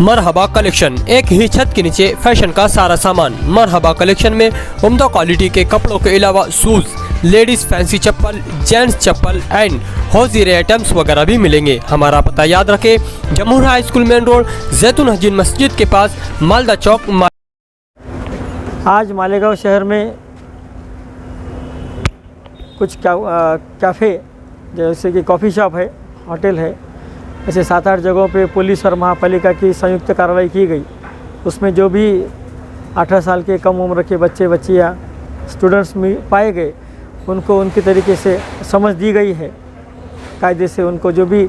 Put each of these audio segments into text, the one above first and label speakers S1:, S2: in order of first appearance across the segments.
S1: मरहबा collection, एक ही छत के नीचे फैशन का सारा सामान। मरहबा कलेक्शन में उम्दा क्वालिटी के कपड़ों के अलावा शूज, लेडीज फैंसी चप्पल, जेंट्स चप्पल एंड हौजीरे आइटम्स वगैरह भी मिलेंगे। हमारा पता याद रखें, Jamhoor high school main road, Zaitoon Hajin मस्जिद के पास, मालदा चौक।
S2: आज मालेगांव शहर में कुछ कैफ़े जैसे कि कॉफ़ी शॉप है, होटल है, ऐसे 7-8 जगहों पे पुलिस और महापालिका की संयुक्त कार्रवाई की गई। उसमें जो भी 18 साल के कम उम्र के बच्चे बच्चियाँ स्टूडेंट्स पाए गए, उनको उनके तरीके से समझ दी गई है। कायदे से उनको जो भी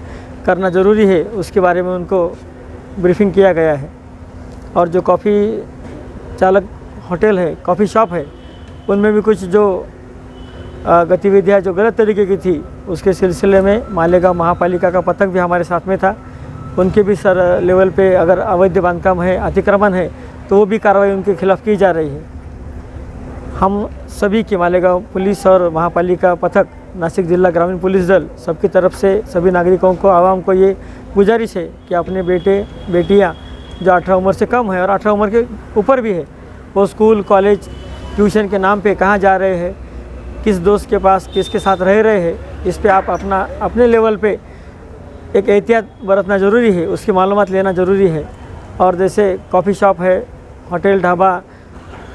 S2: करना ज़रूरी है उसके बारे में उनको ब्रीफिंग किया गया है। और जो कॉफ़ी चालक होटल है, कॉफ़ी शॉप है, उनमें भी कुछ जो गतिविधियाँ जो गलत तरीके की थी, उसके सिलसिले में मालेगांव महापालिका का पथक भी हमारे साथ में था। उनके भी सर लेवल पे अगर अवैध बांधकाम है, अतिक्रमण है, तो वो भी कार्रवाई उनके खिलाफ़ की जा रही है। हम सभी की मालेगांव पुलिस और महापालिका पथक, नासिक जिला ग्रामीण पुलिस दल, सबकी तरफ से सभी नागरिकों को, आवाम को ये गुजारिश है कि अपने बेटे बेटियाँ जो 18 उम्र से कम है और 18 उम्र के ऊपर भी है, वो स्कूल, कॉलेज, ट्यूशन के नाम पे कहाँ जा रहे हैं, किस दोस्त के पास किसके साथ रह रहे हैं, इस पे आप अपने लेवल पे एक एहतियात बरतना ज़रूरी है, उसकी मालूमात लेना ज़रूरी है। और जैसे कॉफ़ी शॉप है, होटल, ढाबा,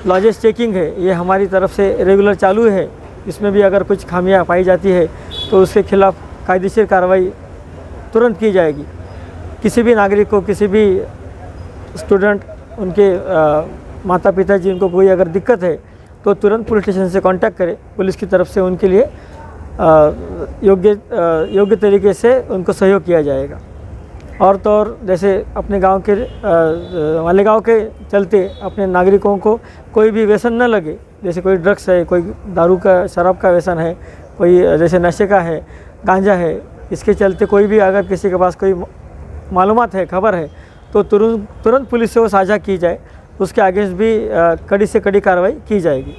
S2: लॉजेस चेकिंग है, ये हमारी तरफ से रेगुलर चालू है। इसमें भी अगर कुछ खामियां पाई जाती है तो उसके खिलाफ़ कायदेशीर कार्रवाई तुरंत की जाएगी। किसी भी नागरिक को, किसी भी स्टूडेंट, उनके माता पिता जी, उनको कोई अगर दिक्कत है तो तुरंत पुलिस स्टेशन से कांटेक्ट करें। पुलिस की तरफ से उनके लिए योग्य तरीके से उनको सहयोग किया जाएगा। और तो और जैसे अपने गांव के मालेगांव के चलते अपने नागरिकों को कोई भी व्यसन न लगे, जैसे कोई ड्रग्स है, कोई दारू का, शराब का व्यसन है, कोई जैसे नशे का है, गांजा है, इसके चलते कोई भी अगर किसी के पास कोई मालूमात है, खबर है, तो तुरंत पुलिस से वो साझा की जाए। उसके अगेंस्ट भी कड़ी से कड़ी कार्रवाई की जाएगी।